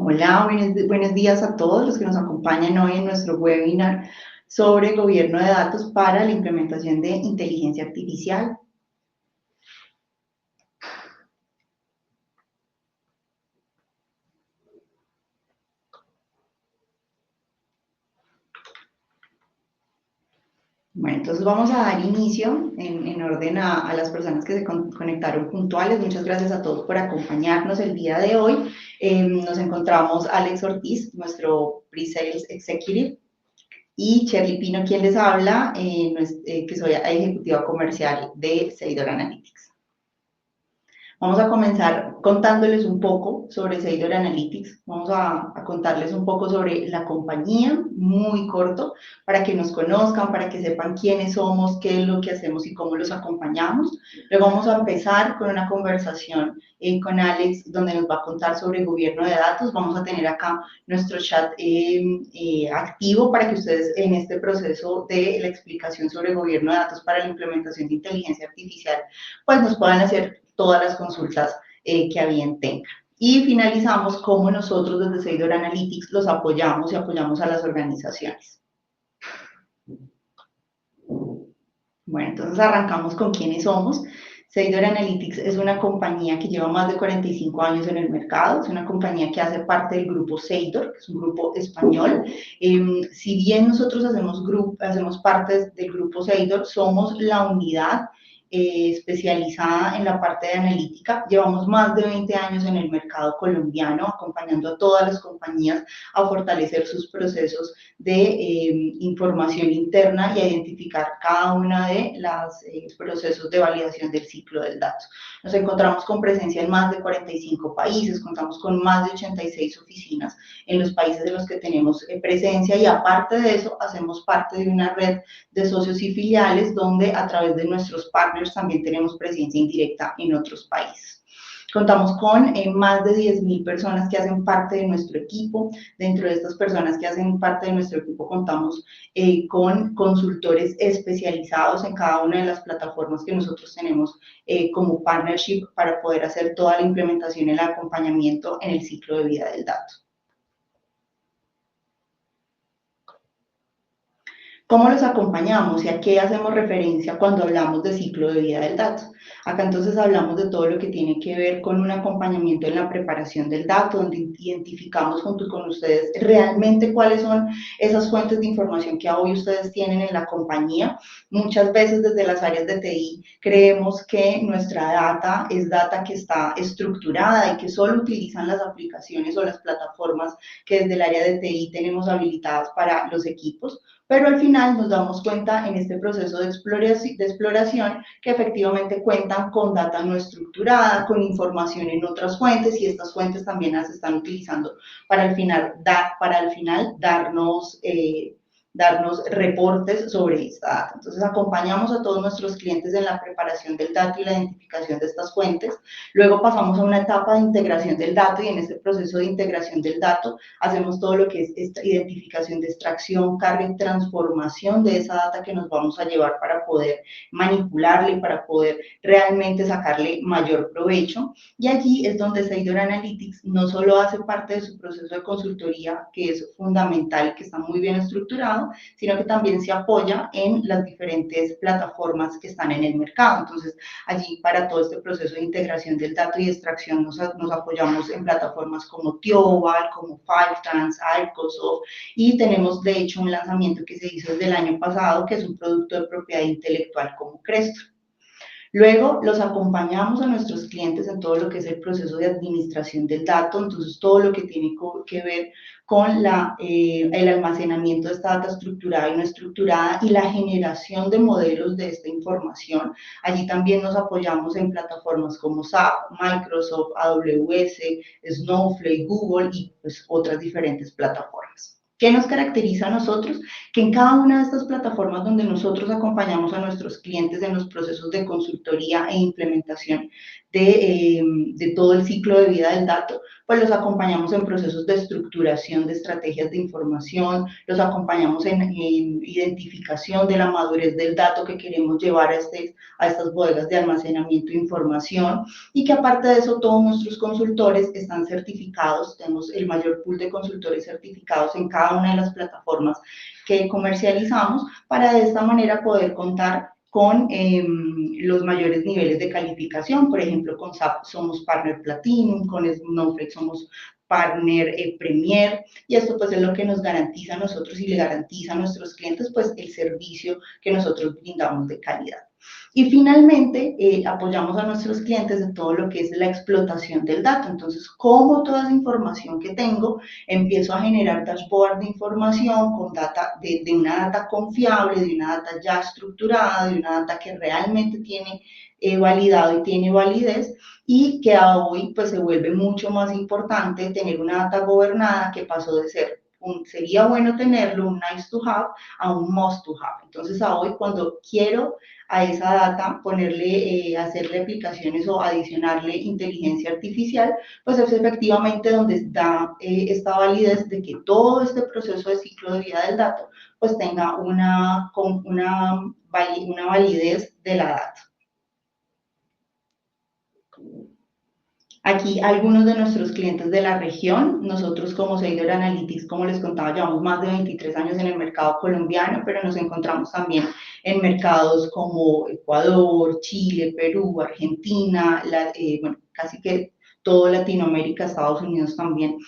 Hola, buenos días a todos los que nos acompañan hoy en nuestro webinar sobre gobierno de datos para la implementación de inteligencia artificial. Bueno, entonces vamos a dar inicio en orden a las personas que se conectaron puntuales. Muchas gracias a todos por acompañarnos el día de hoy. Nos encontramos Alex Ortiz, nuestro Pre-Sales Executive, y Shirley Pino, quien les habla, que soy ejecutiva comercial de Seidor Analytics. Vamos a comenzar contándoles un poco sobre Seidor Analytics. Vamos a contarles un poco sobre la compañía, muy corto, para que nos conozcan, para que sepan quiénes somos, qué es lo que hacemos y cómo los acompañamos. Luego vamos a empezar con una conversación con Alex, donde nos va a contar sobre gobierno de datos. Vamos a tener acá nuestro chat activo para que ustedes en este proceso de la explicación sobre gobierno de datos para la implementación de inteligencia artificial, pues nos puedan hacer todas las consultas que a bien tengan. Y finalizamos cómo nosotros desde Seidor Analytics los apoyamos y apoyamos a las organizaciones. Bueno, entonces arrancamos con quiénes somos. Seidor Analytics es una compañía que lleva más de 45 años en el mercado, es una compañía que hace parte del grupo Seidor, que es un grupo español. Si bien nosotros hacemos parte del grupo Seidor, somos la unidad especializada en la parte de analítica. Llevamos más de 20 años en el mercado colombiano, acompañando a todas las compañías a fortalecer sus procesos de información interna y a identificar cada una de los procesos de validación del ciclo del dato. Nos encontramos con presencia en más de 45 países, contamos con más de 86 oficinas en los países en los que tenemos presencia, y aparte de eso hacemos parte de una red de socios y filiales donde a través de nuestros partners también tenemos presencia indirecta en otros países. Contamos con más de 10.000 personas que hacen parte de nuestro equipo. Dentro de estas personas que hacen parte de nuestro equipo contamos con consultores especializados en cada una de las plataformas que nosotros tenemos como partnership para poder hacer toda la implementación y el acompañamiento en el ciclo de vida del dato. ¿Cómo los acompañamos y a qué hacemos referencia cuando hablamos de ciclo de vida del dato? Acá entonces hablamos de todo lo que tiene que ver con un acompañamiento en la preparación del dato, donde identificamos junto con ustedes realmente cuáles son esas fuentes de información que hoy ustedes tienen en la compañía. Muchas veces desde las áreas de TI creemos que nuestra data es data que está estructurada y que solo utilizan las aplicaciones o las plataformas que desde el área de TI tenemos habilitadas para los equipos, pero al final nos damos cuenta en este proceso de exploración que efectivamente cuentan con data no estructurada, con información en otras fuentes, y estas fuentes también las están utilizando para al final darnos reportes sobre esta data. Entonces acompañamos a todos nuestros clientes en la preparación del dato y la identificación de estas fuentes. Luego pasamos a una etapa de integración del dato, y en este proceso de integración del dato hacemos todo lo que es esta identificación de extracción, carga y transformación de esa data que nos vamos a llevar para poder manipularla y para poder realmente sacarle mayor provecho. Y allí es donde Seidor Analytics no solo hace parte de su proceso de consultoría, que es fundamental y que está muy bien estructurado, sino que también se apoya en las diferentes plataformas que están en el mercado. Entonces, allí para todo este proceso de integración del dato y extracción nos apoyamos en plataformas como Tioval, como Fivetrans, Arcosoft, y tenemos de hecho un lanzamiento que se hizo desde el año pasado, que es un producto de propiedad intelectual como Crestor. Luego los acompañamos a nuestros clientes en todo lo que es el proceso de administración del dato, entonces todo lo que tiene que ver con el almacenamiento de esta data estructurada y no estructurada y la generación de modelos de esta información. Allí también nos apoyamos en plataformas como SAP, Microsoft, AWS, Snowflake, Google y pues otras diferentes plataformas. ¿Qué nos caracteriza a nosotros? Que en cada una de estas plataformas donde nosotros acompañamos a nuestros clientes en los procesos de consultoría e implementación de todo el ciclo de vida del dato, pues los acompañamos en procesos de estructuración de estrategias de información, los acompañamos en identificación de la madurez del dato que queremos llevar a estas bodegas de almacenamiento de información, y que aparte de eso todos nuestros consultores están certificados, tenemos el mayor pool de consultores certificados en cada una de las plataformas que comercializamos, para de esta manera poder contar con los mayores niveles de calificación. Por ejemplo, con SAP somos Partner Platinum, con Snowflake somos Partner Premier, y esto pues es lo que nos garantiza a nosotros y le garantiza a nuestros clientes pues el servicio que nosotros brindamos de calidad. Y finalmente, apoyamos a nuestros clientes en todo lo que es la explotación del dato. Entonces, como toda esa información que tengo, empiezo a generar dashboard de información con data, de una data confiable, de una data ya estructurada, de una data que realmente tiene validado y tiene validez, y que hoy pues se vuelve mucho más importante tener una data gobernada, que pasó de ser sería bueno tenerlo, un nice to have, a un must to have. Entonces, a hoy cuando quiero a esa data ponerle, hacerle aplicaciones o adicionarle inteligencia artificial, pues es efectivamente donde está esta validez de que todo este proceso de ciclo de vida del dato pues tenga una validez de la data. Aquí algunos de nuestros clientes de la región, nosotros como Seidor Analytics, como les contaba, llevamos más de 23 años en el mercado colombiano, pero nos encontramos también en mercados como Ecuador, Chile, Perú, Argentina, bueno, casi que todo Latinoamérica, Estados Unidos también.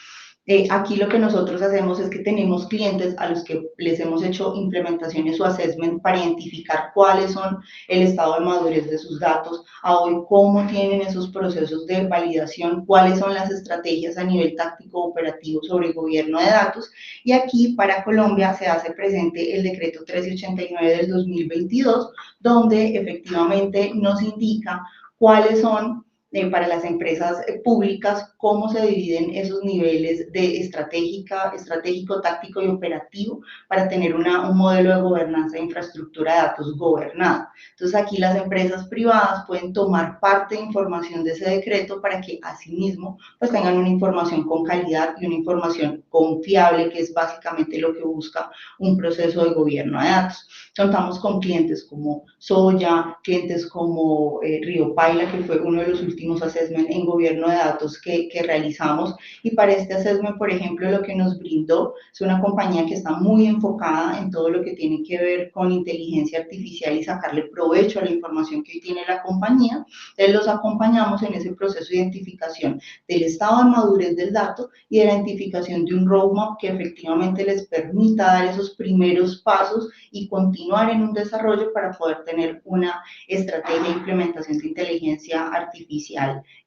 Aquí lo que nosotros hacemos es que tenemos clientes a los que les hemos hecho implementaciones o assessment para identificar cuáles son el estado de madurez de sus datos, a hoy cómo tienen esos procesos de validación, cuáles son las estrategias a nivel táctico operativo sobre el gobierno de datos. Y aquí para Colombia se hace presente el decreto 1389 del 2022, donde efectivamente nos indica cuáles son para las empresas públicas, cómo se dividen esos niveles de estratégico, táctico y operativo para tener un modelo de gobernanza de infraestructura de datos gobernada. Entonces, aquí las empresas privadas pueden tomar parte de información de ese decreto para que asimismo pues tengan una información con calidad y una información confiable, que es básicamente lo que busca un proceso de gobierno de datos. Contamos con clientes como Soya, clientes como Río Paila, que fue uno de los últimos assessment en gobierno de datos que realizamos, y para este assessment, por ejemplo, lo que nos brindó es una compañía que está muy enfocada en todo lo que tiene que ver con inteligencia artificial y sacarle provecho a la información que hoy tiene la compañía. Entonces los acompañamos en ese proceso de identificación del estado de madurez del dato y de la identificación de un roadmap que efectivamente les permita dar esos primeros pasos y continuar en un desarrollo para poder tener una estrategia de implementación de inteligencia artificial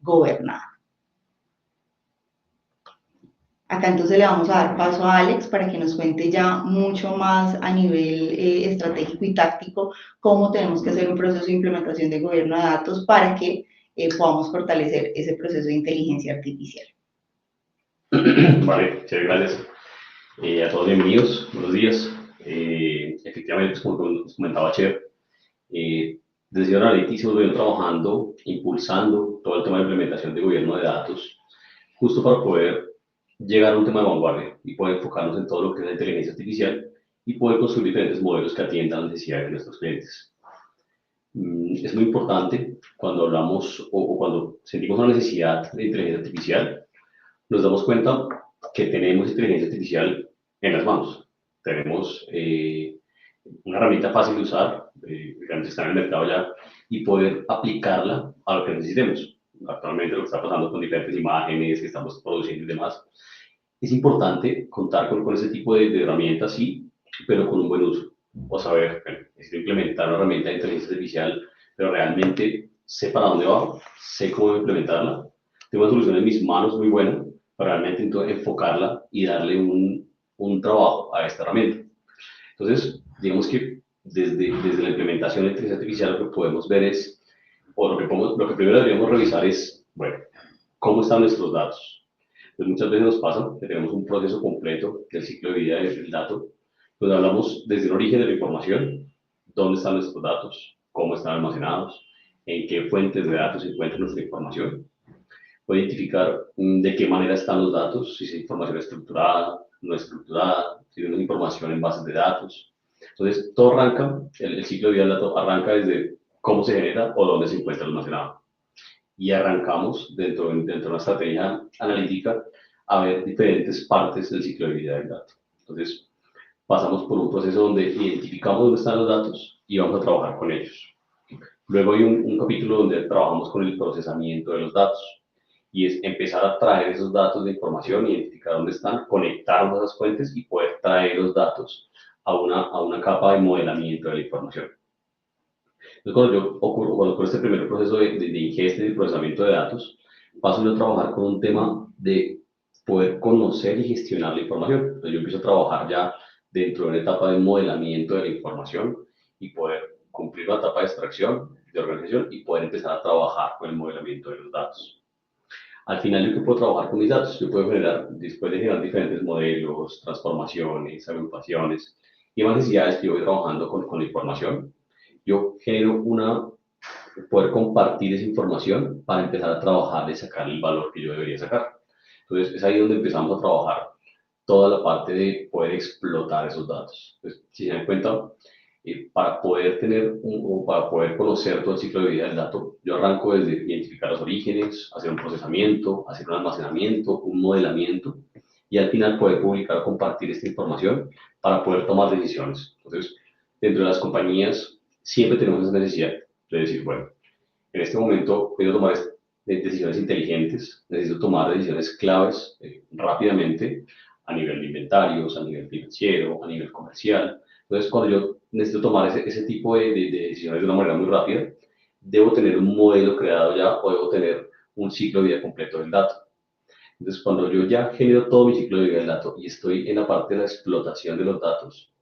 gobernada. Acá entonces le vamos a dar paso a Alex para que nos cuente ya mucho más a nivel estratégico y táctico cómo tenemos que hacer un proceso de implementación de gobierno de datos para que podamos fortalecer ese proceso de inteligencia artificial. Vale, muchas gracias. A todos bienvenidos, buenos días. Efectivamente, pues, como nos comentaba Cher, desde Analytics hemos venido trabajando, impulsando todo el tema de implementación de gobierno de datos, justo para poder llegar a un tema de vanguardia y poder enfocarnos en todo lo que es la inteligencia artificial y poder construir diferentes modelos que atiendan las necesidades de nuestros clientes. Es muy importante cuando hablamos o cuando sentimos una necesidad de inteligencia artificial, nos damos cuenta que tenemos inteligencia artificial en las manos. Tenemos una herramienta fácil de usar, realmente está en el mercado ya, y poder aplicarla a lo que necesitemos. Actualmente lo que está pasando con diferentes imágenes que estamos produciendo y demás, es importante contar con ese tipo de herramientas, sí, pero con un buen uso. O saber, bueno, necesito implementar una herramienta de inteligencia artificial, pero realmente sé para dónde va, sé cómo implementarla, tengo una solución en mis manos muy buena para realmente enfocarla y darle un trabajo a esta herramienta. Entonces, digamos que desde la implementación de inteligencia artificial lo que podemos ver es, o lo que primero deberíamos revisar es, bueno, ¿cómo están nuestros datos? Pues muchas veces nos pasa que tenemos un proceso completo del ciclo de vida del dato, donde hablamos desde el origen de la información, dónde están nuestros datos, cómo están almacenados, en qué fuentes de datos se encuentra nuestra información. Puede identificar de qué manera están los datos, si es información estructurada, no estructurada, si es información en bases de datos. Entonces, todo arranca, el ciclo de vida del dato arranca desde cómo se genera o dónde se encuentra almacenado. Y arrancamos dentro de una estrategia analítica a ver diferentes partes del ciclo de vida del dato. Entonces, pasamos por un proceso donde identificamos dónde están los datos y vamos a trabajar con ellos. Luego hay un capítulo donde trabajamos con el procesamiento de los datos y es empezar a traer esos datos de información, identificar dónde están, conectarlos a esas fuentes y poder traer los datos a una capa de modelamiento de la información. Entonces, cuando ocurre este primer proceso de ingesta y de procesamiento de datos, paso yo a trabajar con un tema de poder conocer y gestionar la información. Entonces, yo empiezo a trabajar ya dentro de una etapa de modelamiento de la información y poder cumplir la etapa de extracción, de organización y poder empezar a trabajar con el modelamiento de los datos. Al final, ¿yo qué puedo trabajar con mis datos? Yo puedo generar, después de generar diferentes modelos, transformaciones, agrupaciones y más necesidades que yo voy trabajando con la información, yo genero poder compartir esa información para empezar a trabajar y sacar el valor que yo debería sacar. Entonces, es ahí donde empezamos a trabajar toda la parte de poder explotar esos datos. Entonces, si se dan cuenta, para poder o para poder conocer todo el ciclo de vida del dato, yo arranco desde identificar los orígenes, hacer un procesamiento, hacer un almacenamiento, un modelamiento, y al final poder publicar o compartir esta información para poder tomar decisiones. Entonces, dentro de las compañías, siempre tenemos esa necesidad de decir, bueno, en este momento quiero tomar decisiones inteligentes, necesito tomar decisiones claves rápidamente a nivel de inventarios, a nivel financiero, a nivel comercial. Entonces, cuando yo necesito tomar ese tipo de decisiones de una manera muy rápida, debo tener un modelo creado ya o debo tener un ciclo de vida completo del dato. Entonces, cuando yo ya genero todo mi ciclo de vida del dato y estoy en la parte de la explotación de los datos,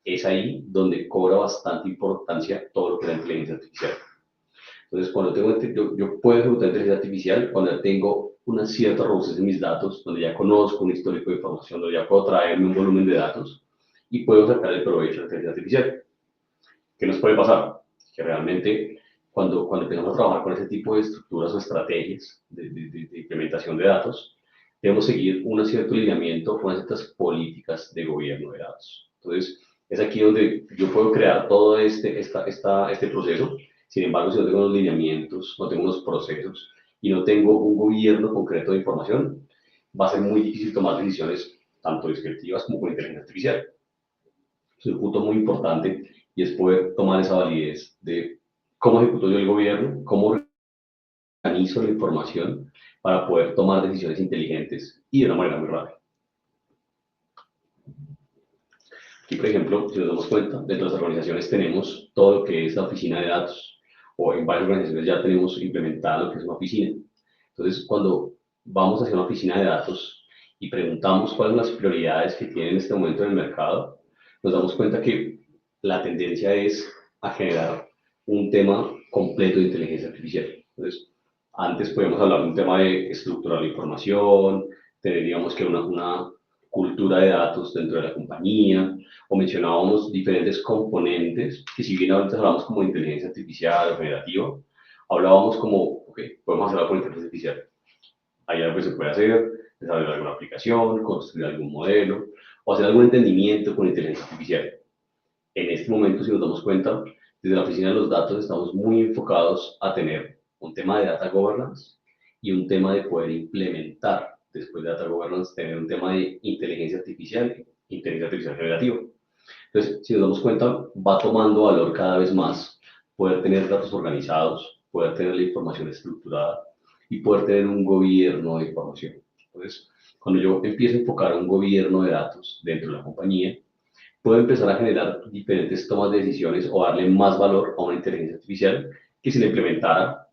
es ahí donde cobra bastante importancia todo lo que es la inteligencia artificial. Entonces, cuando yo puedo ejecutar inteligencia artificial cuando ya tengo una cierta robustez en mis datos, donde ya conozco un histórico de información, donde ya puedo traerme un volumen de datos y puedo sacar el provecho de la inteligencia artificial. ¿Qué nos puede pasar? Que realmente cuando empezamos a trabajar con ese tipo de estructuras o estrategias de implementación de datos, debemos seguir un cierto lineamiento, unas ciertas políticas de gobierno de datos. Entonces, es aquí donde yo puedo crear todo este proceso. Sin embargo, si no tengo unos lineamientos, no tengo unos procesos y no tengo un gobierno concreto de información, va a ser muy difícil tomar decisiones tanto descriptivas como con inteligencia artificial. Es un punto muy importante y es poder tomar esa validez de cómo ejecuto yo el gobierno, cómo organizo la información para poder tomar decisiones inteligentes y de una manera muy rápida. Aquí, por ejemplo, si nos damos cuenta, dentro de las organizaciones tenemos todo lo que es la oficina de datos, o en varias organizaciones ya tenemos implementado lo que es una oficina. Entonces, cuando vamos hacia una oficina de datos y preguntamos cuáles son las prioridades que tiene en este momento en el mercado, nos damos cuenta que la tendencia es a generar un tema completo de inteligencia artificial. Entonces, antes podíamos hablar de un tema de estructurar la información, tener, digamos, que una cultura de datos dentro de la compañía, o mencionábamos diferentes componentes, que si bien ahorita hablamos como de inteligencia artificial o generativa, hablábamos como, ok, podemos hacerlo con inteligencia artificial. Hay algo que se puede hacer, desarrollar alguna aplicación, construir algún modelo, o hacer algún entendimiento con inteligencia artificial. En este momento, si nos damos cuenta, desde la oficina de los datos estamos muy enfocados a tener un tema de data governance y un tema de poder implementar, después de data governance, tener un tema de inteligencia artificial generativa. Entonces, si nos damos cuenta, va tomando valor cada vez más poder tener datos organizados, poder tener la información estructurada y poder tener un gobierno de información. Entonces, cuando yo empiezo a enfocar un gobierno de datos dentro de la compañía, puedo empezar a generar diferentes tomas de decisiones o darle más valor a una inteligencia artificial que si la implementara,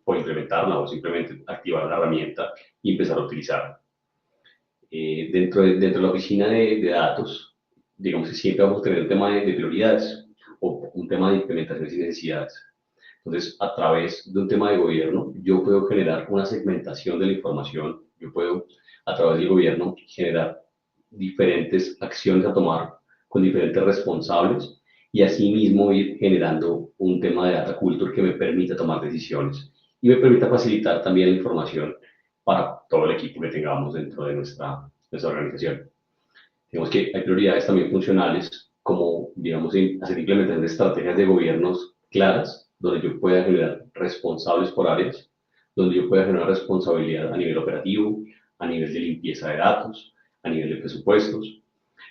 o implementarla o simplemente activar una herramienta y empezar a utilizarla. Dentro de la oficina de datos, digamos que siempre vamos a tener un tema de prioridades o un tema de implementaciones y necesidades. Entonces, a través de un tema de gobierno, yo puedo generar una segmentación de la información, yo puedo, a través del gobierno, generar diferentes acciones a tomar con diferentes responsables y asimismo ir generando un tema de data culture que me permita tomar decisiones y me permita facilitar también la información para todo el equipo que tengamos dentro de nuestra organización. Digamos que hay prioridades también funcionales, como, digamos, hacer implementación de estrategias de gobiernos claras, donde yo pueda generar responsables por áreas, donde yo pueda generar responsabilidad a nivel operativo, a nivel de limpieza de datos, a nivel de presupuestos.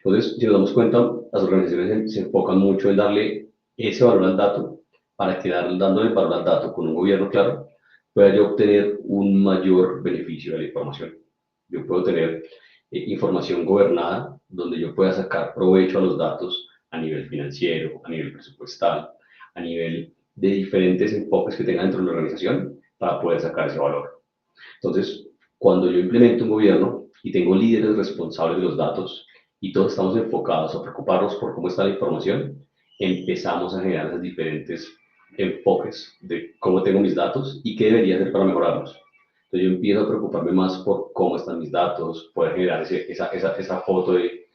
Entonces, si nos damos cuenta, las organizaciones se enfocan mucho en darle ese valor al dato, para que dándole valor al dato con un gobierno claro, pueda yo obtener un mayor beneficio de la información. Yo puedo tener información gobernada, donde yo pueda sacar provecho a los datos a nivel financiero, a nivel presupuestal, a nivel de diferentes enfoques que tenga dentro de la organización para poder sacar ese valor. Entonces, cuando yo implemento un gobierno y tengo líderes responsables de los datos y todos estamos enfocados a preocuparnos por cómo está la información, empezamos a generar esos diferentes enfoques de cómo tengo mis datos y qué debería hacer para mejorarlos. Entonces yo empiezo a preocuparme más por cómo están mis datos, poder generar esa foto de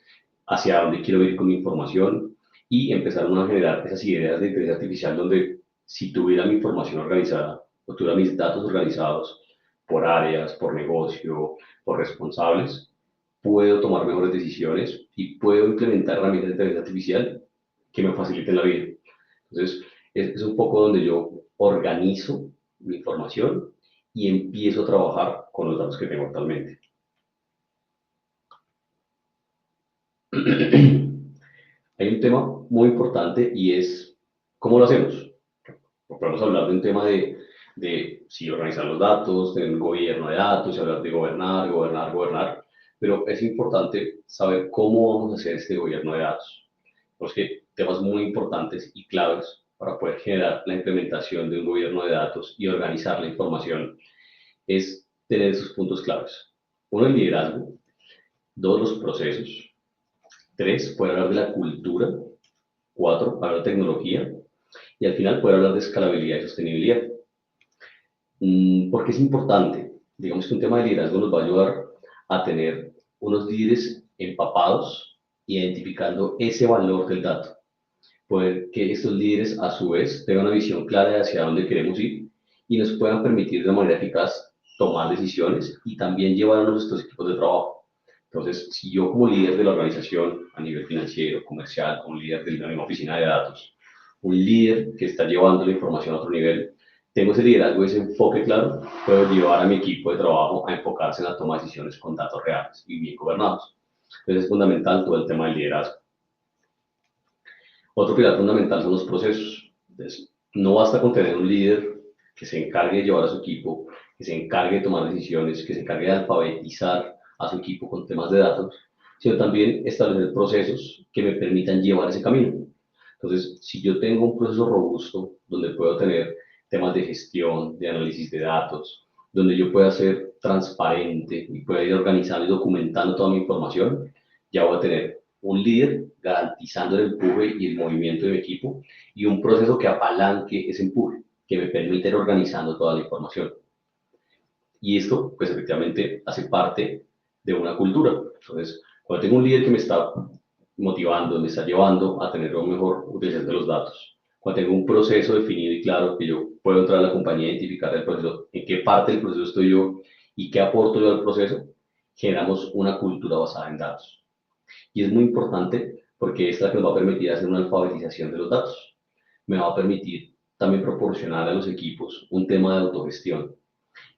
hacia dónde quiero ir con mi información y empezar a generar esas ideas de inteligencia artificial donde si tuviera mi información organizada o tuviera mis datos organizados por áreas, por negocio, por responsables, puedo tomar mejores decisiones y puedo implementar herramientas de inteligencia artificial que me faciliten la vida. Entonces, es un poco donde yo organizo mi información y empiezo a trabajar con los datos que tengo actualmente. Hay un tema muy importante y es cómo lo hacemos. Podemos hablar de un tema de si organizar los datos, tener un gobierno de datos, hablar de gobernar, pero es importante saber cómo vamos a hacer este gobierno de datos. Porque temas muy importantes y claves para poder generar la implementación de un gobierno de datos y organizar la información es tener esos puntos claves. Uno, el liderazgo. Dos, los procesos. Tres, poder hablar de la cultura. Cuatro, hablar de tecnología. Y al final poder hablar de escalabilidad y sostenibilidad. Porque es importante. Digamos que un tema de liderazgo nos va a ayudar a tener unos líderes empapados, identificando ese valor del dato. Poder que estos líderes a su vez tengan una visión clara de hacia dónde queremos ir y nos puedan permitir de manera eficaz tomar decisiones y también llevar a nuestros equipos de trabajo. Entonces, si yo como líder de la organización a nivel financiero, comercial, un líder de una oficina de datos, un líder que está llevando la información a otro nivel, tengo ese liderazgo, ese enfoque claro, puedo llevar a mi equipo de trabajo a enfocarse en la toma de decisiones con datos reales y bien gobernados. Entonces es fundamental todo el tema del liderazgo. Otro pilar fundamental son los procesos. Entonces, no basta con tener un líder que se encargue de llevar a su equipo, que se encargue de tomar decisiones, que se encargue de alfabetizar a su equipo con temas de datos, sino también establecer procesos que me permitan llevar ese camino. Entonces, si yo tengo un proceso robusto donde puedo tener temas de gestión, de análisis de datos, donde yo pueda ser transparente y pueda ir organizando y documentando toda mi información, ya voy a tener un líder garantizando el empuje y el movimiento de mi equipo y un proceso que apalanque ese empuje, que me permita ir organizando toda la información. Y esto, pues efectivamente, hace parte de una cultura. Entonces, cuando tengo un líder que me está motivando, me está llevando a tener una mejor utilización de los datos, cuando tengo un proceso definido y claro que yo puedo entrar a la compañía e identificar el proceso, en qué parte del proceso estoy yo y qué aporto yo al proceso, generamos una cultura basada en datos. Y es muy importante porque esta es la que nos va a permitir hacer una alfabetización de los datos. Me va a permitir también proporcionar a los equipos un tema de autogestión.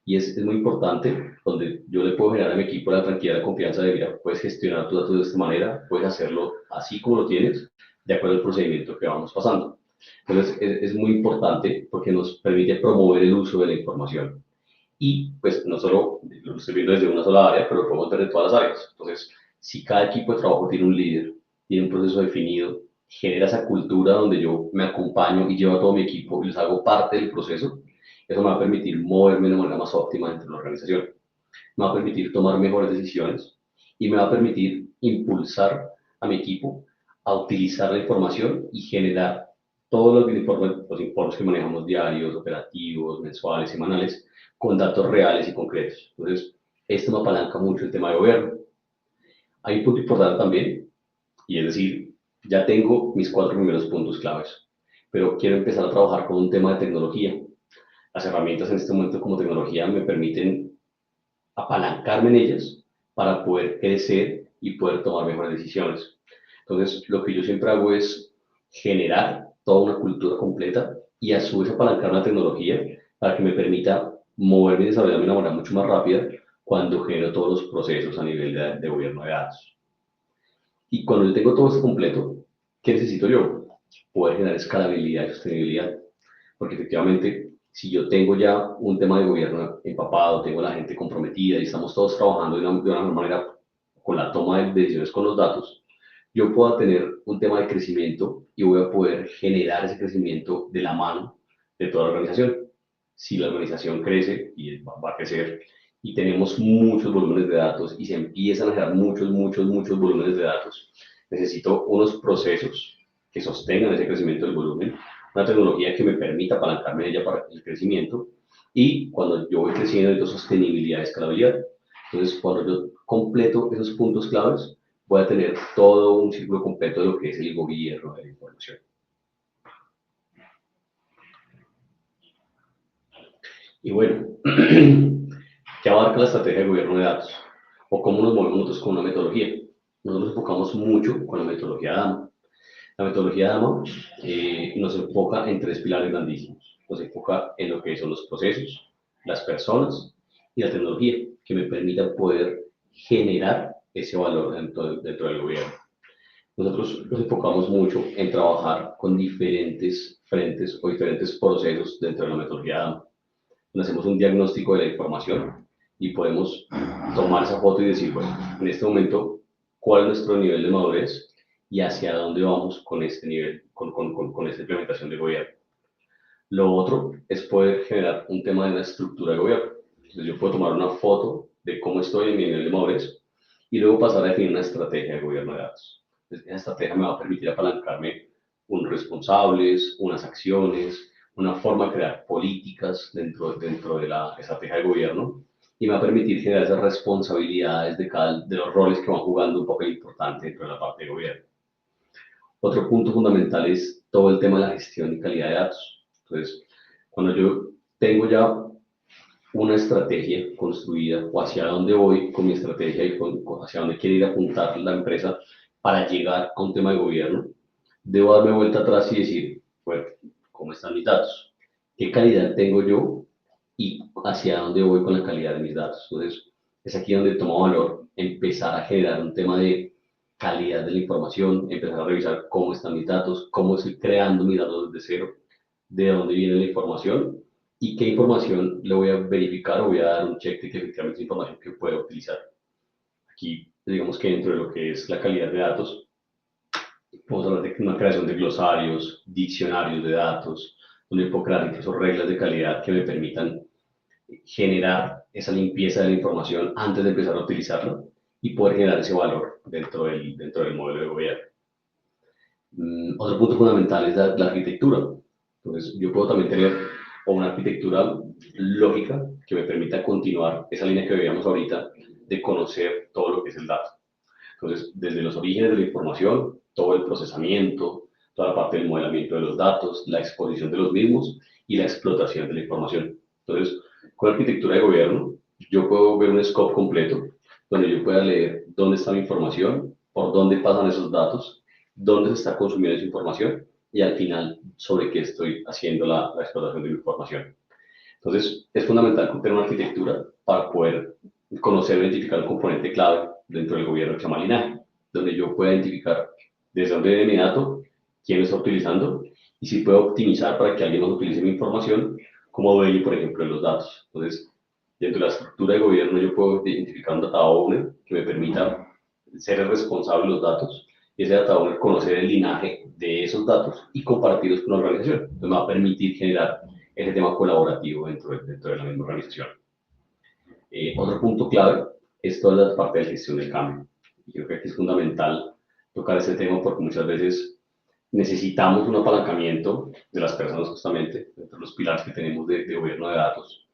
Y es muy importante donde yo le puedo generar a mi equipo la tranquilidad, la confianza de, mira, puedes gestionar tus datos de esta manera, puedes hacerlo así como lo tienes, de acuerdo al procedimiento que vamos pasando. Entonces, es muy importante porque nos permite promover el uso de la información. Y pues no solo lo estoy viendo desde una sola área, pero lo podemos ver de todas las áreas. Entonces, si cada equipo de trabajo tiene un líder, tiene un proceso definido, genera esa cultura donde yo me acompaño y llevo a todo mi equipo y les hago parte del proceso, eso me va a permitir moverme de una manera más óptima dentro de la organización. Me va a permitir tomar mejores decisiones y me va a permitir impulsar a mi equipo a utilizar la información y generar todos los informes que manejamos diarios, operativos, mensuales, semanales, con datos reales y concretos. Entonces, esto me apalanca mucho el tema de gobierno. Hay un punto importante también, y es decir, ya tengo mis 4 primeros puntos claves, pero quiero empezar a trabajar con un tema de tecnología. Las herramientas en este momento como tecnología me permiten apalancarme en ellas para poder crecer y poder tomar mejores decisiones. Entonces, lo que yo siempre hago es generar toda una cultura completa y a su vez apalancar la tecnología para que me permita moverme y desarrollarme de una manera mucho más rápida cuando genero todos los procesos a nivel de gobierno de datos. Y cuando yo tengo todo esto completo, ¿qué necesito yo? Poder generar escalabilidad y sostenibilidad. Porque efectivamente, si yo tengo ya un tema de gobierno empapado, tengo a la gente comprometida y estamos todos trabajando de una manera con la toma de decisiones con los datos, yo puedo tener un tema de crecimiento y voy a poder generar ese crecimiento de la mano de toda la organización. Si la organización crece y va a crecer y tenemos muchos volúmenes de datos y se empiezan a generar muchos volúmenes de datos, necesito unos procesos que sostengan ese crecimiento del volumen, una tecnología que me permita apalancarme de ella para el crecimiento y cuando yo voy creciendo necesito sostenibilidad y escalabilidad. Entonces, cuando yo completo esos puntos claves, voy a tener todo un círculo completo de lo que es el gobierno de la información. Y bueno, ¿qué abarca la estrategia de gobierno de datos? ¿O cómo nos movemos nosotros con una metodología? Nosotros nos enfocamos mucho con la metodología DAMA. La metodología DAMA nos enfoca en 3 pilares grandísimos. Nos enfoca en lo que son los procesos, las personas y la tecnología, que me permita poder generar ese valor dentro del gobierno. Nosotros nos enfocamos mucho en trabajar con diferentes frentes o diferentes procesos dentro de la metodología DAMA. Hacemos un diagnóstico de la información y podemos tomar esa foto y decir, bueno, en este momento, ¿cuál es nuestro nivel de madurez y hacia dónde vamos con este nivel, con esta implementación de gobierno? Lo otro es poder generar un tema de la estructura de gobierno. Entonces, yo puedo tomar una foto de cómo estoy en mi nivel de madurez y luego pasar a definir una estrategia de gobierno de datos. Entonces, esa estrategia me va a permitir apalancarme unos responsables, unas acciones, una forma de crear políticas dentro de la estrategia de gobierno y me va a permitir generar esas responsabilidades de los roles que van jugando un papel importante dentro de la parte de gobierno. Otro punto fundamental es todo el tema de la gestión y calidad de datos. Entonces, cuando yo tengo ya una estrategia construida o hacia dónde voy con mi estrategia y hacia dónde quiere ir a apuntar la empresa para llegar a un tema de gobierno, debo darme vuelta atrás y decir, bueno, ¿cómo están mis datos? ¿Qué calidad tengo yo y hacia dónde voy con la calidad de mis datos? Entonces, es aquí donde toma valor empezar a generar un tema de calidad de la información, empezar a revisar cómo están mis datos, cómo estoy creando mis datos desde cero, de dónde viene la información y qué información le voy a verificar o voy a dar un check de que efectivamente es información que puedo utilizar. Aquí, digamos que dentro de lo que es la calidad de datos, podemos hablar de una creación de glosarios, diccionarios de datos, donde puedo crear incluso reglas de calidad que me permitan generar esa limpieza de la información antes de empezar a utilizarla y poder generar ese valor dentro del modelo de gobierno. Otro punto fundamental es la arquitectura. Entonces, yo puedo también tener una arquitectura lógica que me permita continuar esa línea que veíamos ahorita de conocer todo lo que es el dato. Entonces, desde los orígenes de la información, todo el procesamiento, toda la parte del modelamiento de los datos, la exposición de los mismos y la explotación de la información. Entonces, con arquitectura de gobierno, yo puedo ver un scope completo donde yo pueda leer dónde está mi información, por dónde pasan esos datos, dónde se está consumiendo esa información y al final sobre qué estoy haciendo la explotación de la información. Entonces, es fundamental tener una arquitectura para poder conocer e identificar un componente clave dentro del gobierno que se llama linaje, donde yo pueda identificar desde dónde viene mi dato, quién lo está utilizando y si puedo optimizar para que alguien más utilice mi información como dueño, por ejemplo, de los datos. Entonces, dentro de la estructura de gobierno yo puedo identificar un data owner que me permita ser el responsable de los datos y ese data owner conocer el linaje de esos datos y compartirlos con la organización. Entonces, me va a permitir generar ese tema colaborativo dentro de la misma organización. Otro punto clave es toda la parte de gestión del cambio. Y creo que aquí es fundamental tocar ese tema porque muchas veces necesitamos un apalancamiento de las personas justamente, entre los pilares que tenemos de gobierno de datos.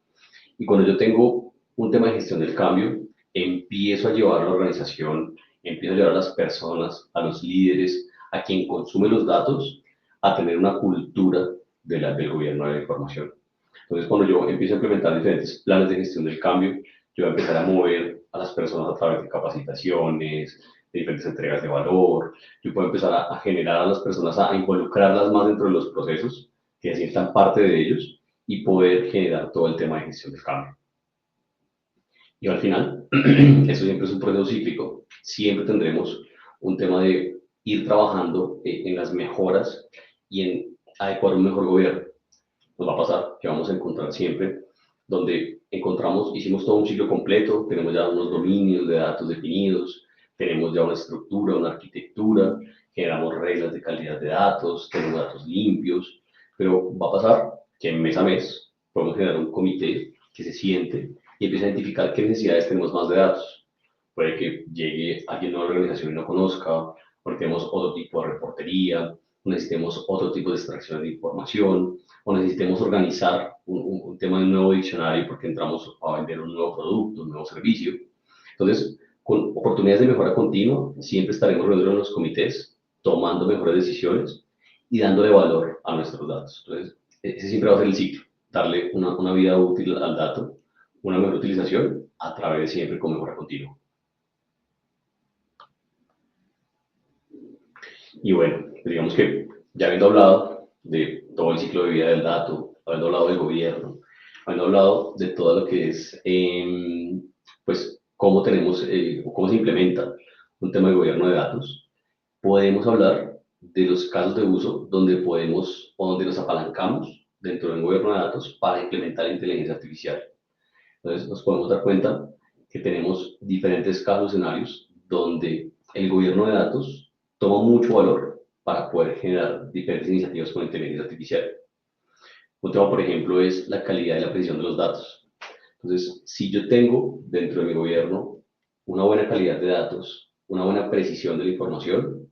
Y cuando yo tengo un tema de gestión del cambio, empiezo a llevar a la organización, empiezo a llevar a las personas, a los líderes, a quien consume los datos a tener una cultura del gobierno de la información. Entonces, cuando yo empiezo a implementar diferentes planes de gestión del cambio, yo voy a empezar a mover a las personas a través de capacitaciones, de diferentes entregas de valor. Yo puedo empezar a generar a las personas, a involucrarlas más dentro de los procesos, que sientan parte de ellos y poder generar todo el tema de gestión del cambio. Y al final, eso siempre es un proceso cíclico. Siempre tendremos un tema de ir trabajando en las mejoras y en adecuar un mejor gobierno. Nos va a pasar que vamos a encontrar siempre donde hicimos todo un ciclo completo, tenemos ya unos dominios de datos definidos, tenemos ya una estructura, una arquitectura, generamos reglas de calidad de datos, tenemos datos limpios, pero va a pasar que mes a mes podemos generar un comité que se siente y empiece a identificar qué necesidades tenemos más de datos. Puede que llegue alguien de una organización y no conozca, o necesitemos otro tipo de reportería, o necesitemos otro tipo de extracción de información, o necesitemos organizar un tema de un nuevo diccionario porque entramos a vender un nuevo producto, un nuevo servicio. Entonces, con oportunidades de mejora continua, siempre estaremos reunidos en los comités, tomando mejores decisiones y dándole valor a nuestros datos. Entonces, ese siempre va a ser el ciclo, darle una vida útil al dato, una mejor utilización a través de siempre con mejora continua. Y bueno, digamos que ya habiendo hablado de todo el ciclo de vida del dato, habiendo hablado del gobierno, habiendo hablado de todo lo que es, pues, cómo tenemos, cómo se implementa un tema de gobierno de datos, podemos hablar de los casos de uso donde podemos o donde nos apalancamos dentro del gobierno de datos para implementar la inteligencia artificial. Entonces, nos podemos dar cuenta que tenemos diferentes casos, escenarios, donde el gobierno de datos toma mucho valor para poder generar diferentes iniciativas con inteligencia artificial. Un tema, por ejemplo, es la calidad y la precisión de los datos. Entonces, si yo tengo dentro de mi gobierno una buena calidad de datos, una buena precisión de la información,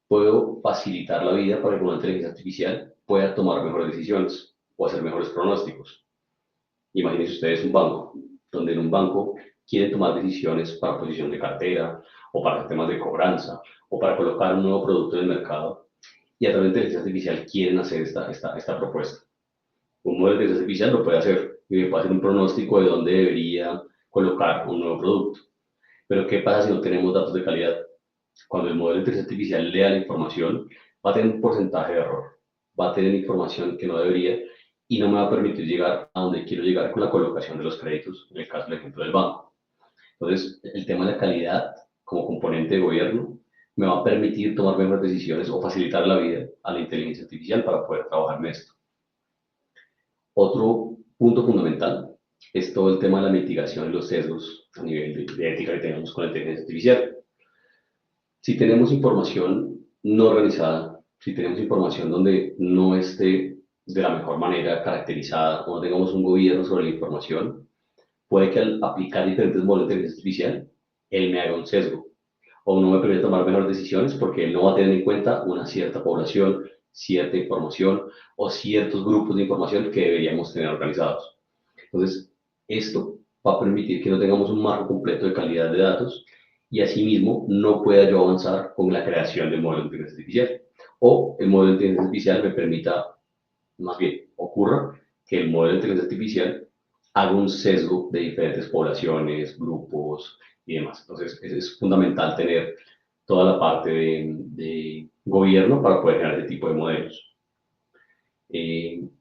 puedo facilitar la vida para que una inteligencia artificial pueda tomar mejores decisiones o hacer mejores pronósticos. Imagínense ustedes un banco, donde en un banco quieren tomar decisiones para posición de cartera, o para temas de cobranza, o para colocar un nuevo producto en el mercado, y a través de inteligencia artificial quieren hacer esta propuesta. Un modelo de inteligencia artificial lo puede hacer, y puede hacer un pronóstico de dónde debería colocar un nuevo producto. Pero ¿qué pasa si no tenemos datos de calidad? Cuando el modelo de inteligencia artificial lea la información, va a tener un porcentaje de error, va a tener información que no debería y no me va a permitir llegar a donde quiero llegar con la colocación de los créditos, en el caso del ejemplo del banco. Entonces, el tema de la calidad como componente de gobierno me va a permitir tomar mejores decisiones o facilitar la vida a la inteligencia artificial para poder trabajar en esto. Otro punto fundamental es todo el tema de la mitigación de los sesgos a nivel de ética que tenemos con la inteligencia artificial. Si tenemos información no organizada, si tenemos información donde no esté de la mejor manera caracterizada, o no tengamos un gobierno sobre la información, puede que al aplicar diferentes modelos de inteligencia artificial, él me haga un sesgo o no me permita tomar mejores decisiones porque él no va a tener en cuenta una cierta población, cierta información o ciertos grupos de información que deberíamos tener organizados. Entonces, esto va a permitir que no tengamos un marco completo de calidad de datos y asimismo no pueda yo avanzar con la creación del modelo de inteligencia artificial. O el modelo de inteligencia artificial me permita, más bien, ocurra que el modelo de inteligencia artificial haga un sesgo de diferentes poblaciones, grupos y demás. Entonces, es fundamental tener toda la parte de gobierno para poder generar ese tipo de modelos.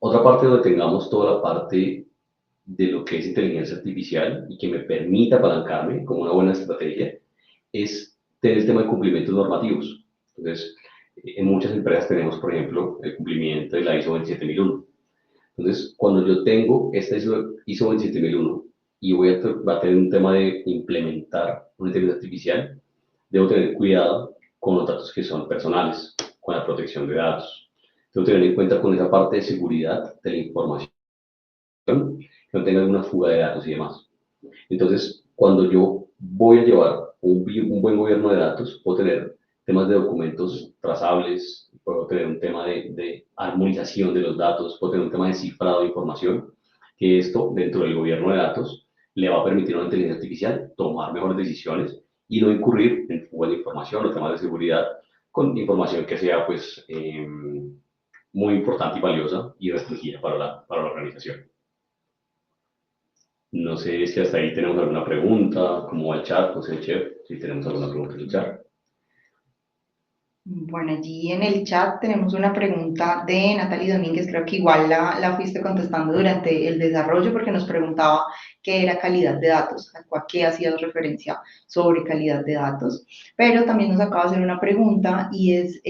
Otra parte donde tengamos toda la parte de lo que es inteligencia artificial y que me permita apalancarme como una buena estrategia es tener el tema de cumplimientos normativos. Entonces, en muchas empresas tenemos, por ejemplo, el cumplimiento de la ISO 27001. Entonces, cuando yo tengo esta ISO 27001 y va a tener un tema de implementar una inteligencia artificial, debo tener cuidado con los datos que son personales, con la protección de datos. Debo tener en cuenta con esa parte de seguridad de la información, que no tenga alguna fuga de datos y demás. Entonces, cuando yo voy a llevar un buen gobierno de datos, puedo tener temas de documentos trazables, puedo tener un tema de armonización de los datos, puedo tener un tema de cifrado de información, que esto dentro del gobierno de datos le va a permitir a una inteligencia artificial tomar mejores decisiones y no incurrir en fuga de información o temas de seguridad con información que sea pues muy importante y valiosa y restringida para la organización. No sé si hasta ahí tenemos alguna pregunta, cómo va el chat, no sé, Chef, si tenemos alguna pregunta en el chat. Bueno, allí en el chat tenemos una pregunta de Natalie Domínguez, creo que igual la fuiste contestando durante el desarrollo porque nos preguntaba qué era calidad de datos, a qué hacías referencia sobre calidad de datos, pero también nos acaba de hacer una pregunta y es,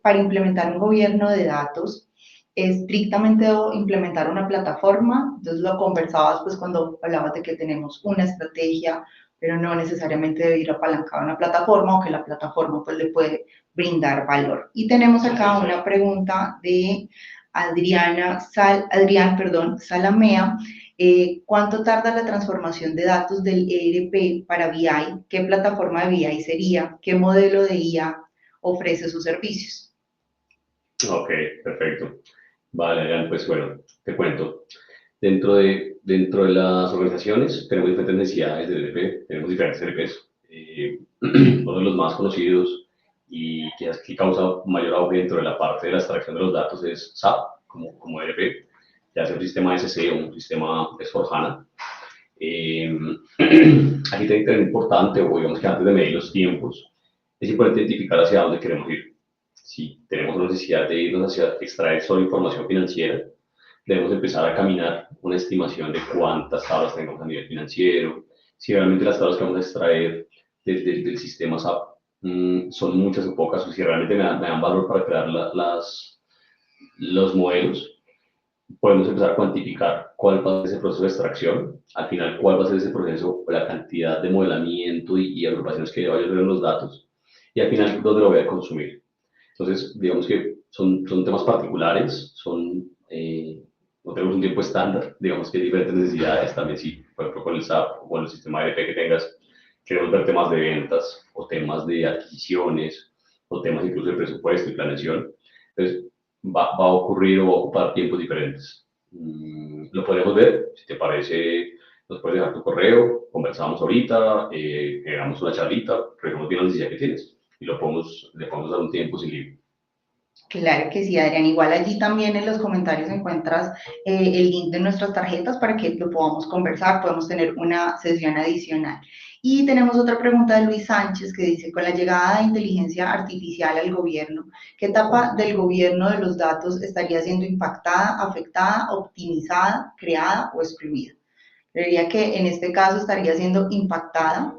para implementar un gobierno de datos, estrictamente debo implementar una plataforma, entonces lo conversabas pues cuando hablabas de que tenemos una estrategia, pero no necesariamente debe ir apalancada a una plataforma o que la plataforma pues le puede brindar valor. Y tenemos acá una pregunta de Adrián Salamea. ¿Cuánto tarda la transformación de datos del ERP para BI? ¿Qué plataforma de BI sería? ¿Qué modelo de IA ofrece sus servicios? Ok, perfecto. Vale, Adrián, pues bueno, te cuento. Dentro de las organizaciones tenemos diferentes necesidades de ERP, tenemos diferentes ERPs. Uno de los más conocidos y que causa mayor auge dentro de la parte de la extracción de los datos es SAP, como ERP, ya sea un sistema SC o un sistema S4HANA. Aquí tiene que ser importante, o digamos que antes de medir los tiempos, es importante identificar hacia dónde queremos ir. Si tenemos una necesidad de irnos hacia extraer solo información financiera, debemos empezar a caminar una estimación de cuántas tablas tenemos a nivel financiero, si realmente las tablas que vamos a extraer del sistema SAP son muchas o pocas, o si realmente me dan valor para crear los modelos. Podemos empezar a cuantificar cuál va a ser ese proceso de extracción, al final cuál va a ser ese proceso, la cantidad de modelamiento y agrupaciones que vaya a hacer en los datos, y al final dónde lo voy a consumir. Entonces, digamos que son temas particulares, no tenemos un tiempo estándar, digamos que hay diferentes necesidades también, si por ejemplo con el SAP o con el sistema ERP que tengas, queremos ver temas de ventas o temas de adquisiciones o temas incluso de presupuesto y planeación. Entonces, va a ocurrir o va a ocupar tiempos diferentes. Lo podemos ver, si te parece, nos puedes dejar tu correo, conversamos ahorita, hagamos una charlita, revisamos bien la necesidad que tienes y le podemos dar un tiempo sin límite. Claro que sí, Adrián. Igual allí también en los comentarios encuentras el link de nuestras tarjetas para que lo podamos conversar, podemos tener una sesión adicional. Y tenemos otra pregunta de Luis Sánchez que dice, con la llegada de inteligencia artificial al gobierno, ¿qué etapa del gobierno de los datos estaría siendo impactada, afectada, optimizada, creada o excluida? Creería que en este caso estaría siendo impactada,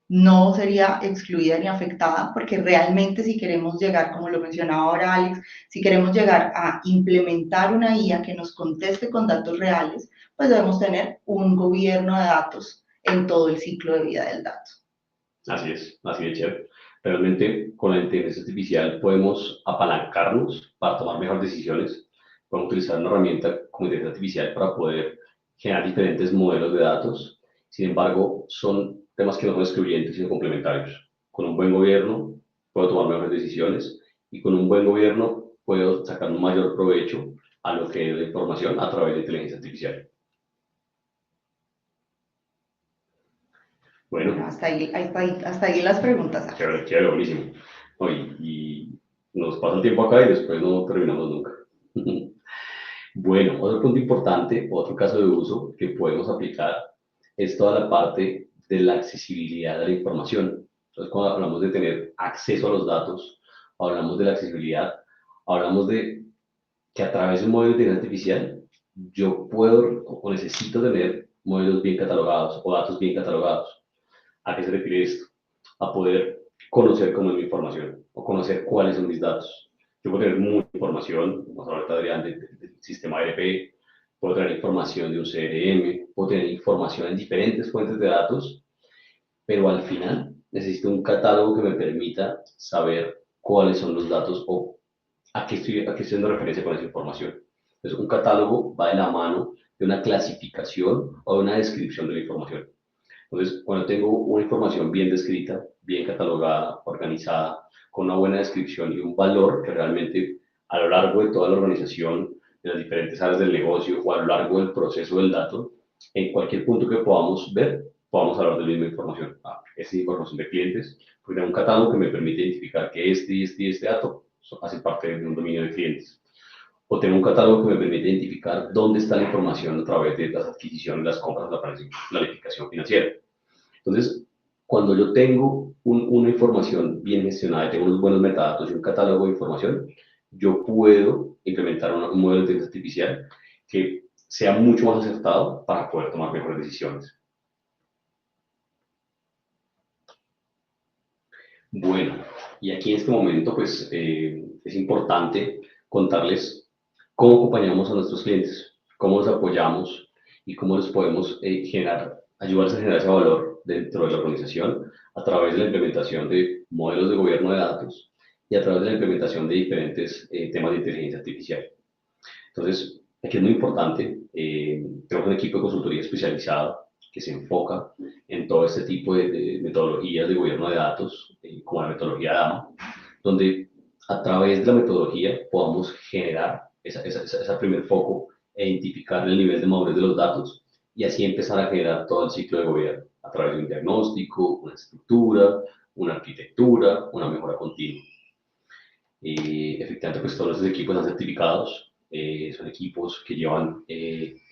no sería excluida ni afectada, porque realmente si queremos llegar, como lo mencionaba ahora Alex, si queremos llegar a implementar una IA que nos conteste con datos reales, pues debemos tener un gobierno de datos en todo el ciclo de vida del dato. Así es, Chef. Realmente con la inteligencia artificial podemos apalancarnos para tomar mejores decisiones. Podemos utilizar una herramienta como inteligencia artificial para poder generar diferentes modelos de datos. Sin embargo, son temas que no son excluyentes, sino complementarios. Con un buen gobierno puedo tomar mejores decisiones y con un buen gobierno puedo sacar un mayor provecho a lo que es la información a través de inteligencia artificial. Bueno, hasta ahí las preguntas. Chévere, chévere, buenísimo. No, y nos pasa el tiempo acá y después no terminamos nunca. Bueno, otro punto importante, otro caso de uso que podemos aplicar es toda la parte de la accesibilidad de la información. Entonces, cuando hablamos de tener acceso a los datos, hablamos de la accesibilidad, hablamos de que a través de un modelo de inteligencia artificial yo puedo o necesito tener modelos bien catalogados o datos bien catalogados. ¿A qué se refiere esto? A poder conocer cómo es mi información o conocer cuáles son mis datos. Yo puedo tener mucha información, como ahorita Adrián, del sistema ERP, puedo tener información de un CRM, puedo tener información en diferentes fuentes de datos, pero al final necesito un catálogo que me permita saber cuáles son los datos o a qué estoy haciendo referencia con esa información. Entonces, un catálogo va de la mano de una clasificación o de una descripción de la información. Entonces, cuando tengo una información bien descrita, bien catalogada, organizada, con una buena descripción y un valor que realmente a lo largo de toda la organización, de las diferentes áreas del negocio o a lo largo del proceso del dato, en cualquier punto que podamos ver, podamos hablar de la misma información. Esta es información de clientes, porque tengo un catálogo que me permite identificar que este y este y este dato hacen parte de un dominio de clientes. O tengo un catálogo que me permite identificar dónde está la información a través de las adquisiciones, las compras, la planificación financiera. Entonces, cuando yo tengo una información bien gestionada y tengo unos buenos metadatos y un catálogo de información, yo puedo implementar un modelo de inteligencia artificial que sea mucho más acertado para poder tomar mejores decisiones. Bueno, y aquí en este momento, pues, es importante contarles cómo acompañamos a nuestros clientes, cómo los apoyamos y cómo les podemos ayudarles a generar ese valor dentro de la organización a través de la implementación de modelos de gobierno de datos y a través de la implementación de diferentes temas de inteligencia artificial. Entonces, aquí es muy importante, tenemos un equipo de consultoría especializado que se enfoca en todo este tipo de metodologías de gobierno de datos, como la metodología DAMA, donde a través de la metodología podamos generar ese primer foco e identificar el nivel de madurez de los datos y así empezar a generar todo el ciclo de gobierno a través de un diagnóstico, una estructura, una arquitectura, una mejora continua. Efectivamente, pues todos los equipos están certificados, son equipos que llevan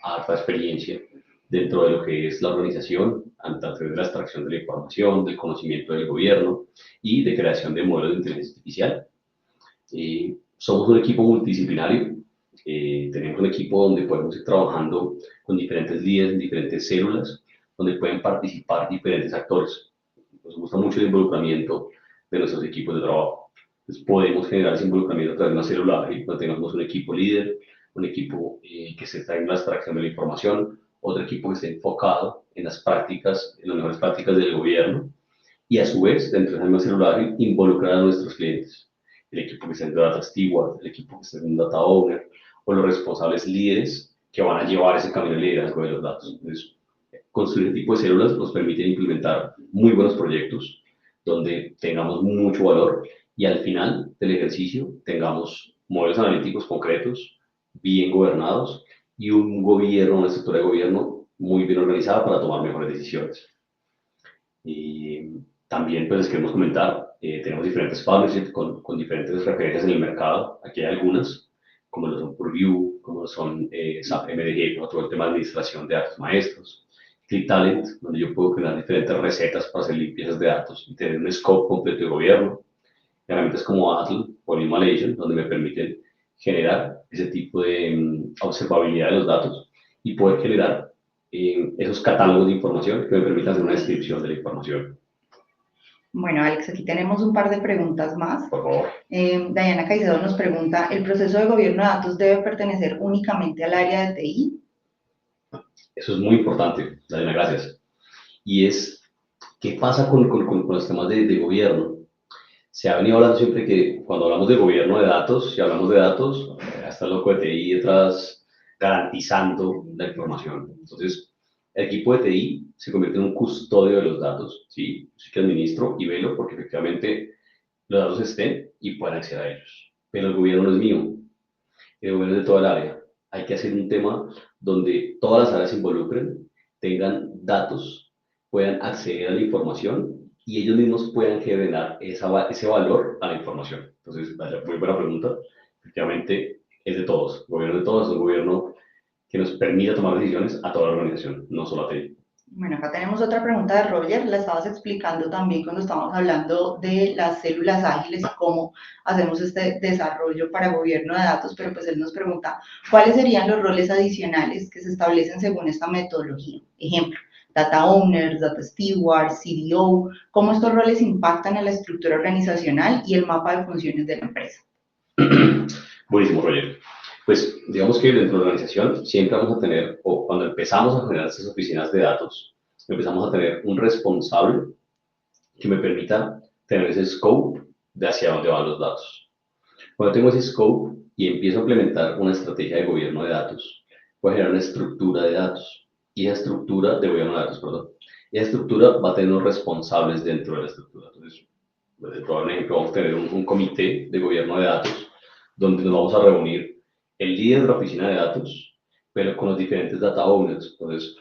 alta experiencia dentro de lo que es la organización, a través de la extracción de la información, del conocimiento del gobierno y de creación de modelos de inteligencia artificial. Somos un equipo multidisciplinario, tenemos un equipo donde podemos ir trabajando con diferentes líderes en diferentes células, donde pueden participar diferentes actores. Nos gusta mucho el involucramiento de nuestros equipos de trabajo. Entonces podemos generar ese involucramiento a través de una célula ágil, donde tengamos un equipo líder, un equipo que se está en la extracción de la información, otro equipo que esté enfocado en las prácticas, en las mejores prácticas del gobierno, y a su vez, dentro de esa misma célula ágil, involucrar a nuestros clientes. El equipo que está en Data Steward, el equipo que está en Data Owner, o los responsables líderes que van a llevar ese camino de liderazgo de los datos. Entonces, construir este tipo de células nos permite implementar muy buenos proyectos donde tengamos mucho valor y al final del ejercicio tengamos modelos analíticos concretos, bien gobernados y un gobierno, una estructura de gobierno muy bien organizada para tomar mejores decisiones. Y también pues les queremos comentar, tenemos diferentes partnerships con diferentes referencias en el mercado. Aquí hay algunas, como lo son Purview, como lo son SAP MDG, como todo el tema de administración de datos maestros. ClickTalent, donde yo puedo crear diferentes recetas para hacer limpiezas de datos y tener un scope completo de gobierno. Herramientas como Atl o Animalation, donde me permiten generar ese tipo de observabilidad de los datos y poder generar esos catálogos de información que me permitan hacer una descripción de la información. Bueno, Alex, aquí tenemos un par de preguntas más. Por favor. Diana Caicedo nos pregunta, ¿el proceso de gobierno de datos debe pertenecer únicamente al área de TI? Eso es muy importante, Diana, gracias. Y es, ¿qué pasa con los temas de gobierno? Se ha venido hablando siempre que cuando hablamos de gobierno de datos, si hablamos de datos, está el loco de TI detrás garantizando la información. Entonces, el equipo de TI se convierte en un custodio de los datos, ¿sí? Sí que administro y velo porque efectivamente los datos estén y puedan acceder a ellos. Pero el gobierno no es mío, el gobierno es de toda el área. Hay que hacer un tema donde todas las áreas se involucren, tengan datos, puedan acceder a la información y ellos mismos puedan generar ese valor a la información. Entonces, muy buena pregunta. Efectivamente, es de todos. El gobierno de todos es un gobierno que nos permita tomar decisiones a toda la organización, no solo a TI. Bueno, acá tenemos otra pregunta de Roger, la estabas explicando también cuando estábamos hablando de las células ágiles y cómo hacemos este desarrollo para gobierno de datos, pero pues él nos pregunta, ¿cuáles serían los roles adicionales que se establecen según esta metodología? Ejemplo, Data Owners, Data Steward, CDO, ¿cómo estos roles impactan en la estructura organizacional y el mapa de funciones de la empresa? Buenísimo, Roger. Pues digamos que dentro de la organización siempre vamos a tener, o cuando empezamos a generar estas oficinas de datos, empezamos a tener un responsable que me permita tener ese scope de hacia dónde van los datos. Cuando tengo ese scope y empiezo a implementar una estrategia de gobierno de datos, voy a generar una estructura de datos. Y esa estructura de gobierno de datos, perdón, y esa estructura va a tener unos responsables dentro de la estructura. Entonces, por ejemplo, vamos a tener un comité de gobierno de datos donde nos vamos a reunir el líder de la oficina de datos, pero con los diferentes data owners. Entonces,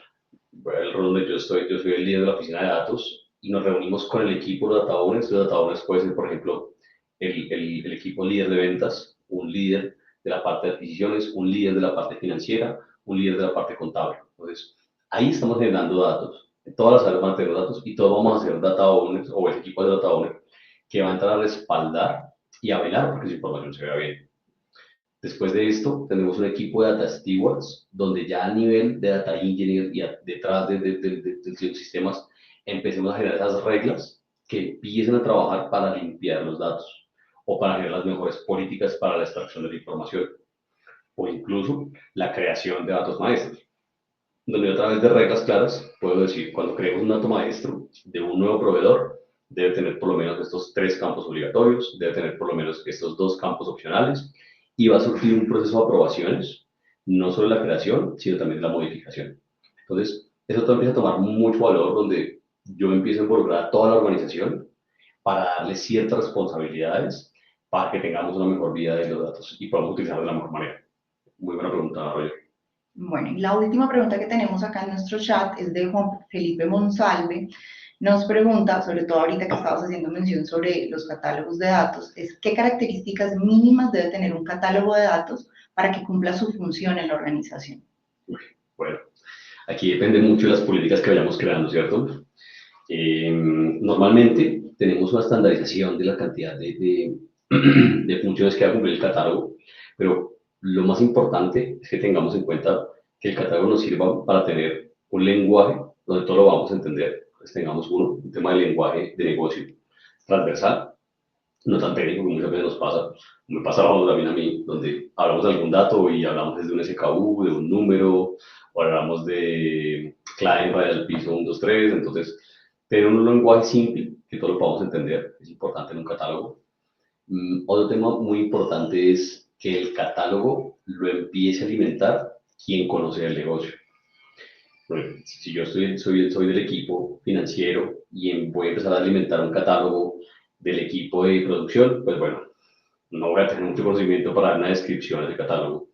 el rol donde yo soy el líder de la oficina de datos y nos reunimos con el equipo de data owners. Los data owners puede ser, por ejemplo, el equipo líder de ventas, un líder de la parte de adquisiciones, un líder de la parte financiera, un líder de la parte contable. Entonces, ahí estamos generando datos. Todas las áreas van a tener datos y todos vamos a ser data owners o el equipo de data owner que va a entrar a respaldar y a velar porque su información se vea bien. Después de esto, tenemos un equipo de data stewards, donde ya a nivel de data engineer y detrás de los sistemas, empecemos a generar esas reglas que empiecen a trabajar para limpiar los datos o para generar las mejores políticas para la extracción de la información o incluso la creación de datos maestros, donde a través de reglas claras puedo decir, cuando creemos un dato maestro de un nuevo proveedor, debe tener por lo menos estos 3 campos obligatorios, debe tener por lo menos estos 2 campos opcionales y va a surgir un proceso de aprobaciones, no solo la creación, sino también la modificación. Entonces, eso también empieza a tomar mucho valor donde yo empiezo a involucrar a toda la organización para darle ciertas responsabilidades para que tengamos una mejor vida de los datos y podamos utilizarlos de la mejor manera. Muy buena pregunta, Roger. Bueno, y la última pregunta que tenemos acá en nuestro chat es de Juan Felipe Monsalve. Nos pregunta, sobre todo ahorita que estabas haciendo mención sobre los catálogos de datos, es qué características mínimas debe tener un catálogo de datos para que cumpla su función en la organización. Bueno, aquí depende mucho de las políticas que vayamos creando, ¿cierto? Normalmente tenemos una estandarización de la cantidad de funciones que va a cumplir el catálogo, pero lo más importante es que tengamos en cuenta que el catálogo nos sirva para tener un lenguaje donde todo lo vamos a entender. Pues tengamos un tema de lenguaje de negocio transversal, no tan técnico como muchas veces nos pasa. Me pasa también a mí, donde hablamos de algún dato y hablamos desde un SKU, de un número, o hablamos de client radial piso 1, 2, 3. Entonces, tener un lenguaje simple que todos lo podamos entender es importante en un catálogo. Otro tema muy importante es que el catálogo lo empiece a alimentar quien conoce el negocio. Bueno, si yo soy del equipo financiero y voy a empezar a alimentar un catálogo del equipo de producción, pues bueno, no voy a tener mucho conocimiento para dar una descripción del catálogo.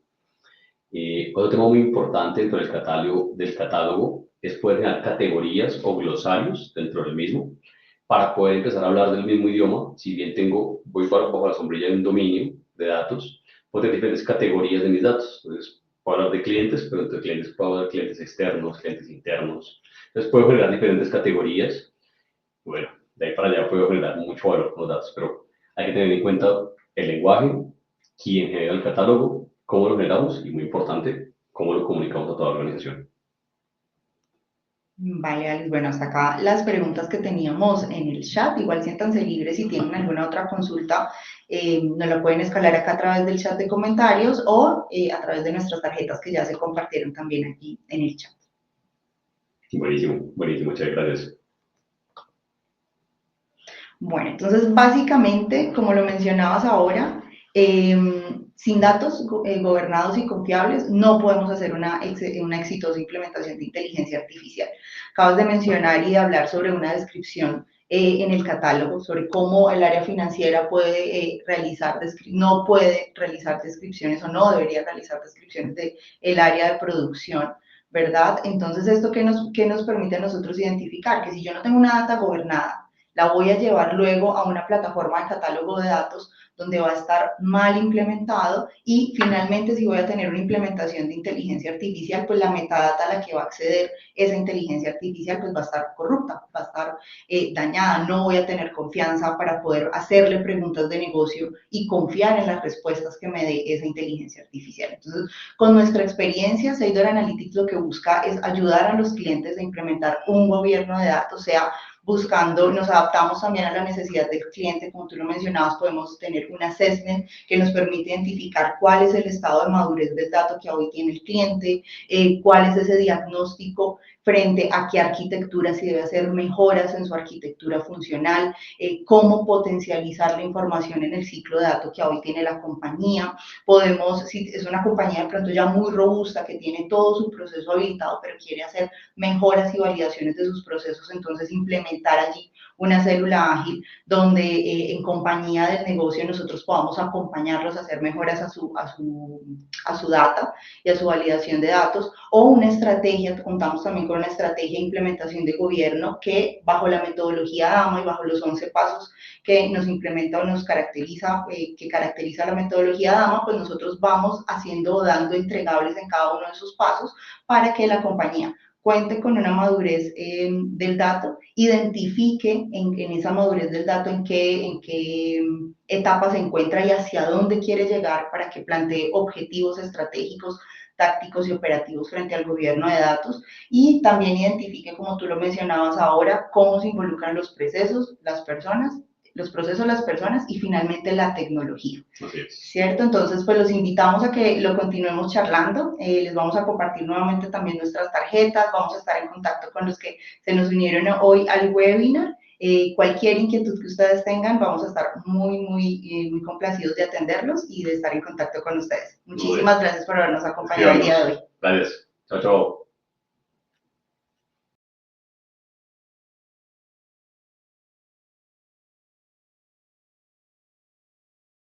Otro tema muy importante dentro del catálogo es poder generar categorías o glosarios dentro del mismo para poder empezar a hablar del mismo idioma. Si bien voy bajo la sombrilla de un dominio de datos, puedo tener diferentes categorías de mis datos. Entonces, puedo hablar de clientes, pero entre clientes puedo hablar de clientes externos, clientes internos. Entonces, puedo generar diferentes categorías. Bueno, de ahí para allá puedo generar mucho valor con los datos, pero hay que tener en cuenta el lenguaje, quién genera el catálogo, cómo lo generamos y, muy importante, cómo lo comunicamos a toda la organización. Vale, Alex, bueno, hasta acá las preguntas que teníamos en el chat. Igual siéntanse libres si tienen alguna otra consulta, nos la pueden escalar acá a través del chat de comentarios o a través de nuestras tarjetas que ya se compartieron también aquí en el chat. Buenísimo, buenísimo, muchas gracias. Bueno, entonces básicamente, como lo mencionabas ahora, sin datos gobernados y confiables no podemos hacer una exitosa implementación de inteligencia artificial. Acabas de mencionar y de hablar sobre una descripción en el catálogo, sobre cómo el área financiera puede no puede realizar descripciones o no debería realizar descripciones del área de producción, ¿verdad? Entonces, ¿esto qué nos permite a nosotros identificar? Que si yo no tengo una data gobernada, la voy a llevar luego a una plataforma de catálogo de datos donde va a estar mal implementado y finalmente si voy a tener una implementación de inteligencia artificial, pues la metadata a la que va a acceder esa inteligencia artificial pues va a estar corrupta, va a estar dañada, no voy a tener confianza para poder hacerle preguntas de negocio y confiar en las respuestas que me dé esa inteligencia artificial. Entonces, con nuestra experiencia, Seidor Analytics lo que busca es ayudar a los clientes a implementar un gobierno de datos, sea buscando, nos adaptamos también a la necesidad del cliente, como tú lo mencionabas, podemos tener un assessment que nos permite identificar cuál es el estado de madurez del dato que hoy tiene el cliente, cuál es ese diagnóstico frente a qué arquitectura, si debe hacer mejoras en su arquitectura funcional, cómo potencializar la información en el ciclo de datos que hoy tiene la compañía. Podemos, si es una compañía de pronto ya muy robusta, que tiene todo su proceso habilitado, pero quiere hacer mejoras y validaciones de sus procesos, entonces implementar allí una célula ágil donde en compañía del negocio nosotros podamos acompañarlos a hacer mejoras a su data y a su validación de datos, o una estrategia, contamos también con con una estrategia de implementación de gobierno que bajo la metodología DAMA y bajo los 11 pasos que nos implementa o nos caracteriza, que caracteriza la metodología DAMA, pues nosotros vamos haciendo o dando entregables en cada uno de esos pasos para que la compañía cuente con una madurez del dato, identifique en esa madurez del dato en qué etapa se encuentra y hacia dónde quiere llegar para que plantee objetivos estratégicos, tácticos y operativos frente al gobierno de datos y también identifique, como tú lo mencionabas ahora, cómo se involucran los procesos, las personas y finalmente la tecnología. ¿Cierto? Entonces, pues los invitamos a que lo continuemos charlando, les vamos a compartir nuevamente también nuestras tarjetas, vamos a estar en contacto con los que se nos unieron hoy al webinar, cualquier inquietud que ustedes tengan, vamos a estar muy complacidos de atenderlos y de estar en contacto con ustedes. Muchísimas gracias por habernos acompañado el día de hoy. Gracias. Chao, chao.